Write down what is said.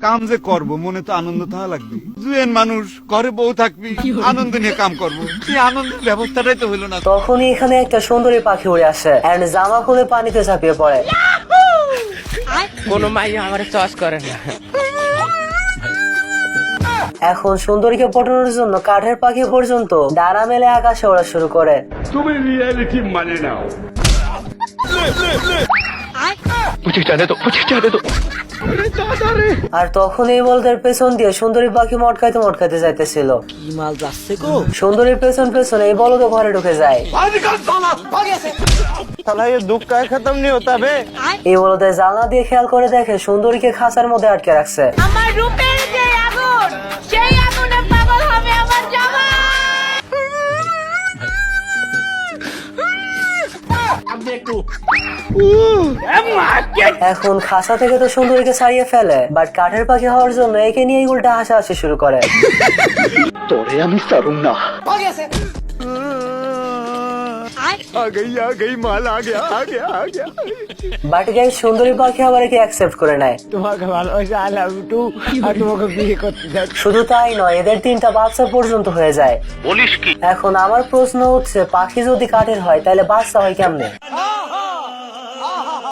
কাম যে করব মনে তো আনন্দ থাকা লাগবে। জুয়েন মানুষ, ঘরে বউ থাকবি, আনন্দ নিয়ে কাম করব, সেই আনন্দের ব্যবস্থাটাই তো হইলো না। তখনই এখানে একটা সুন্দরী পাখি উড়ে আসে এন্ড জামা খুলে পানিতে ঝাঁপিয়ে পড়ে। কোনো মাই আমার চয়েস করে না। এখন সুন্দরীকে পটানোর জন্য কাঠের পাখি পর্যন্ত ডানা মেলে আকাশে ওড়া শুরু করে। তুমি রিয়েলিটি মানে নাও। আর তখন এই বলদের পেছন দিয়ে সুন্দরী পাখি মটকাইতে মটকাইতে যাইতেছিল। কি মাল যাচ্ছে গো? সুন্দরীর পেছন পেছন এই বলদ ঘরে ঢুকে যায়। এই বলদের জানলা দিয়ে খেয়াল করে দেখে সুন্দরীকে খাঁচার মধ্যে আটকে রাখছে। আমার রূপের যে আগুন, সেই আগুনে পাগল হবে আমার জামাই। এখন খাঁচা থেকে তো সুন্দরীকে ছাড়িয়ে ফেলে, বাট কাঠের পাখি হওয়ার জন্য একে নিয়ে উল্টা হাসাহাসি শুরু করে। বাট গাইস সুন্দরী পাখি আবার একে অ্যাকসেপ্ট করে নেয়। তোমাকে ভালোবাসি, আই লাভ ইউ টু। আর তোমাকে বিয়ে করতে চাই। শুধু তাই নয়, এদের 3টা বাচ্চা পর্যন্ত হয়ে যায়। এখন আমার প্রশ্ন হচ্ছে, পাখি যদি কাঠের হয় তাহলে বাচ্চা হয় কেমনে?